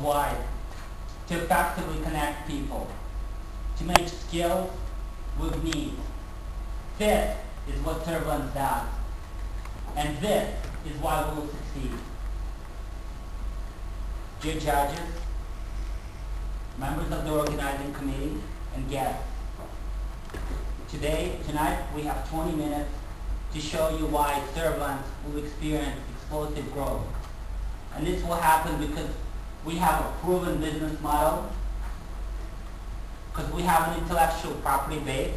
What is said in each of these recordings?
worldwide to effectively connect people, to make skills with needs. This is what ServLance does, and this is why we will succeed. Dear judges, members of the organizing committee, and guests, tonight we have 20 minutes to show you why ServLance will experience explosive growth. And this will happen because we have a proven business model, because we have an intellectual property base,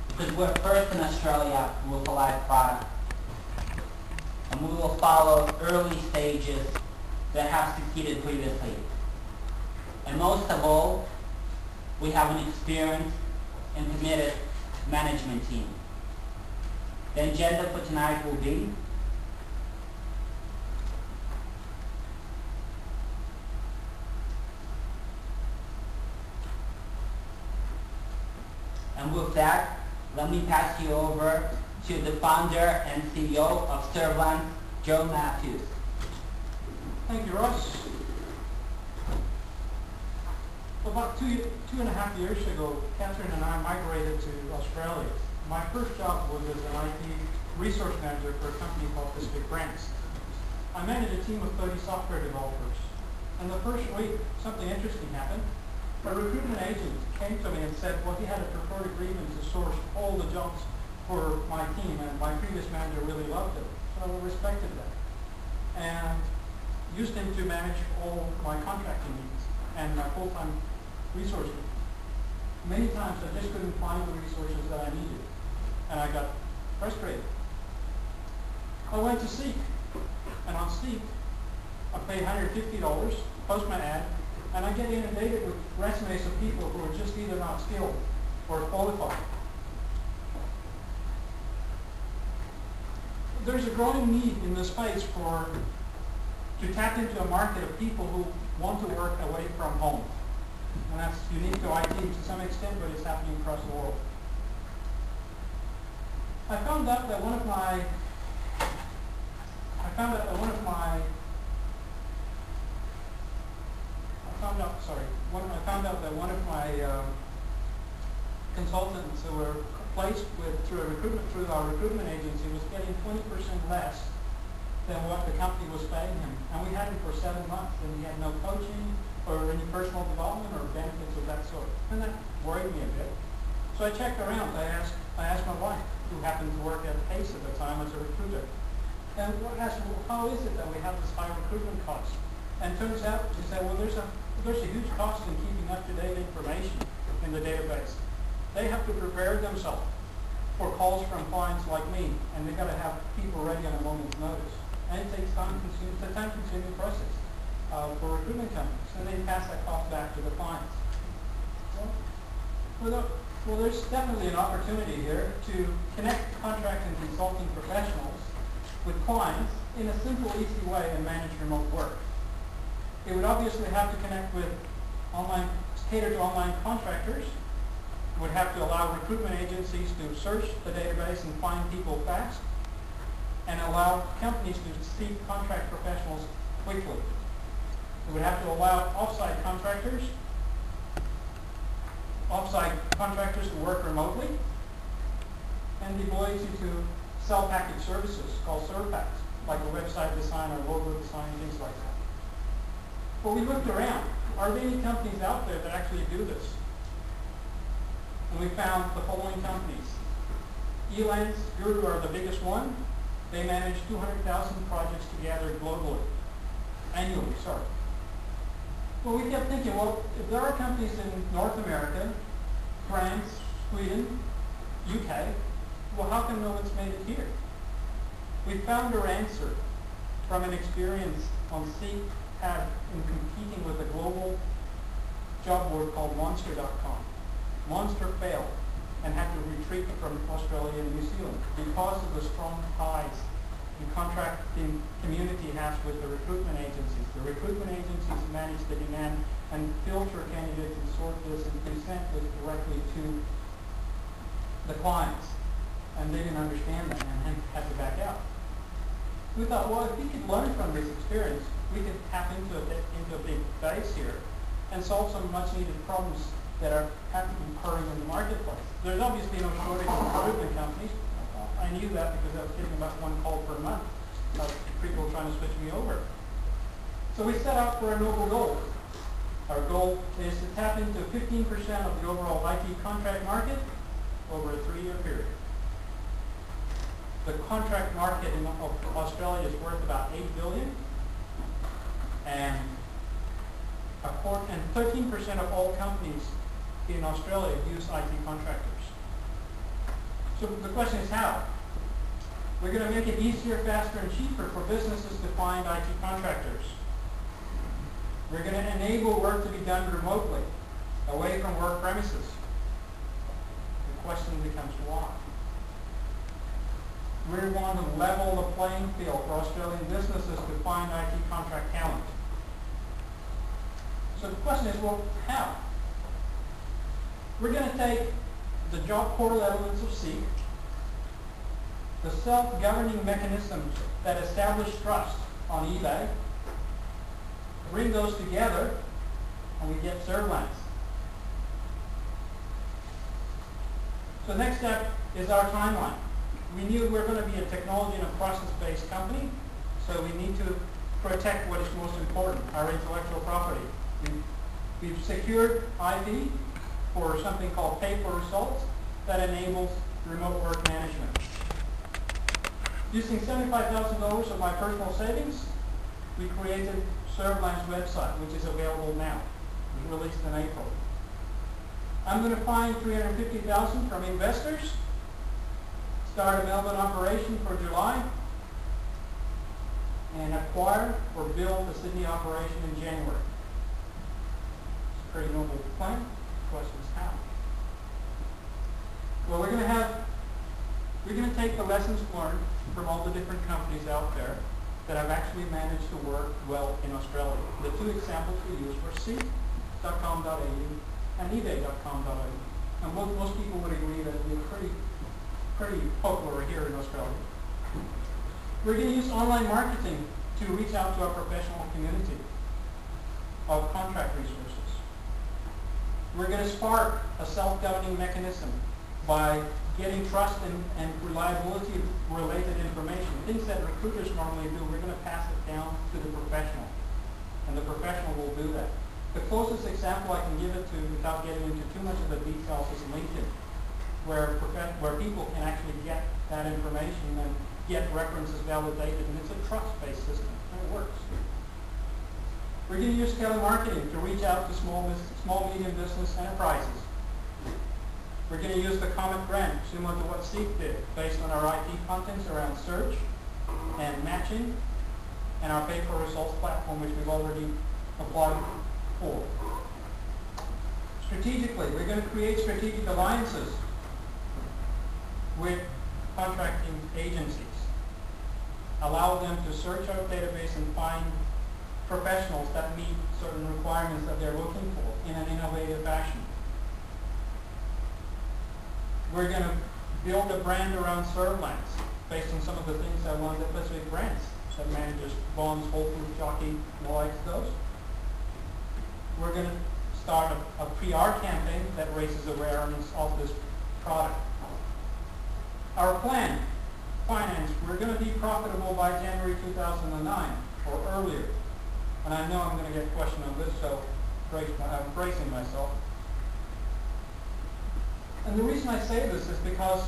because we're first in Australia with a live product, and we will follow early stages that have succeeded previously. And most of all, we have an experienced and committed management team. The agenda for tonight will be and with that, let me pass you over to the founder and CEO of ServLance, Joe Matthews. Thank you, Ross. About two and a half years ago, Catherine and I migrated to Australia. My first job was as an IT resource manager for a company called Pacific Grants. I managed a team of 30 software developers. And the first week, something interesting happened. A recruitment agent came to me and said, well, he had a preferred agreement to source all the jobs for my team, and my previous manager really loved it. So I respected that. And used him to manage all my contracting needs and my full-time resources. Many times I just couldn't find the resources that I needed, and I got frustrated. I went to Seek, and on Seek, I paid $150, post my ad, and I get inundated with resumes of people who are just either not skilled or qualified. There's a growing need in this space to tap into a market of people who want to work away from home. And that's unique to IT to some extent, but it's happening across the world. I found out that one of my consultants who were placed through our recruitment agency was getting 20% less than what the company was paying him. And we had him for 7 months, and he had no coaching or any personal development or benefits of that sort. And that worried me a bit. So I checked around. I asked my wife, who happened to work at Pace at the time as a recruiter, and I asked, well, how is it that we have this high recruitment cost? And it turns out, she said, well, there's a huge cost in keeping up-to-date information in the database. They have to prepare themselves for calls from clients like me, and they've got to have people ready on a moment's notice. And it takes it's a time-consuming process for recruitment companies, and they pass that cost back to the clients. Well, there's definitely an opportunity here to connect contract and consulting professionals with clients in a simple, easy way and manage remote work. It would obviously have to connect with cater to online contractors. It would have to allow recruitment agencies to search the database and find people fast, and allow companies to seek contract professionals quickly. It would have to allow offsite contractors to work remotely, and the ability to sell package services called ServPacks, like a website design or logo design, things like that. But we looked around. Are there any companies out there that actually do this? And we found the following companies. Elance Guru are the biggest one. They manage 200,000 projects together globally, annually, sorry. Well, we kept thinking, well, if there are companies in North America, France, Sweden, UK, well, how come no one's made it here? We found our answer from an experience on Seek had in competing with a global job board called Monster.com. Monster failed and had to retreat from Australia and New Zealand because of the strong ties the contracting community has with the recruitment agencies. The recruitment agencies manage the demand and filter candidates and sort this and present this directly to the clients. And they didn't understand that and had to back out. We thought, well, if we could learn from this experience, we could tap into base here and solve some much needed problems that are occurring in the marketplace. There's obviously no shortage of recruitment companies. I knew that because I was getting about one call per month of people trying to switch me over. So we set out for a noble goal. Our goal is to tap into 15% of the overall IT contract market over a 3-year period. The contract market in Australia is worth about $8 billion, and 13% of all companies in Australia use IT contractors. So the question is how? We're going to make it easier, faster, and cheaper for businesses to find IT contractors. We're going to enable work to be done remotely, away from work premises. The question becomes why? We want to level the playing field for Australian businesses to find IT contract talent. So the question is, well, how? We're going to take the job portal elements of SEEK, the self-governing mechanisms that establish trust on eBay, bring those together, and we get ServLance. So the next step is our timeline. We knew we're going to be a technology and a process-based company, so we need to protect what is most important, our intellectual property. We've secured IP for something called pay for results that enables remote work management. Using $75,000 of my personal savings, we created ServLance website, which is available now. It was released in April. I'm going to find $350,000 from investors, start a Melbourne operation for July, and acquire or build the Sydney operation in January. It's a pretty noble plan. The question is how? Well, we're going to take the lessons learned from all the different companies out there that have actually managed to work well in Australia. The two examples we used were seek.com.au and ebay.com.au. And most people would agree that we're pretty popular here in Australia. We're going to use online marketing to reach out to our professional community of contract resources. We're going to spark a self-governing mechanism by getting trust and reliability related information. Things that recruiters normally do, we're going to pass it down to the professional. And the professional will do that. The closest example I can give it to without getting into too much of the details is LinkedIn, where people can actually get that information and get references validated, and it's a trust-based system, and it works. We're going to use telemarketing to reach out to small, medium business enterprises. We're going to use the Comet grant, similar to what Seek did, based on our IP contents around search and matching, and our pay-for-results platform, which we've already applied for. Strategically, we're going to create strategic alliances with contracting agencies. Allow them to search our database and find professionals that meet certain requirements that they're looking for in an innovative fashion. We're going to build a brand around ServLance based on some of the things I wanted at Pacific Brands that manages Bonds, Whole Foods, Jockey, and the likes of those. We're going to start a PR campaign that raises awareness of this product. Our plan, finance, we're going to be profitable by January 2009 or earlier. And I know I'm going to get a question on this, so I'm bracing myself. And the reason I say this is because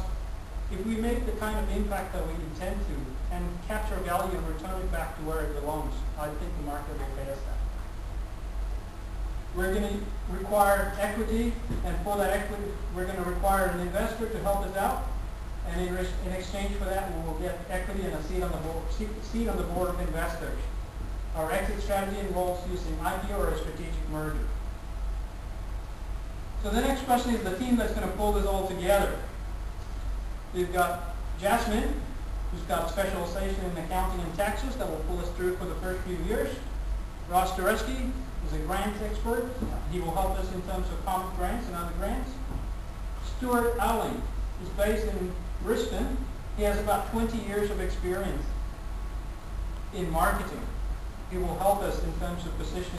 if we make the kind of impact that we intend to and capture value and return it back to where it belongs, I think the market will pay us that. We're going to require equity, and for that equity, we're going to require an investor to help us out. And in exchange for that, we will get equity and a seat on the board of investors. Our exit strategy involves using IPO or a strategic merger. So the next question is the team that's going to pull this all together. We've got Jasmine, who's got specialization in accounting and taxes that will pull us through for the first few years. Ross Dureski is a grants expert. He will help us in terms of common grants and other grants. Stuart Alling is based in Brisbane. He has about 20 years of experience in marketing. He will help us in terms of positioning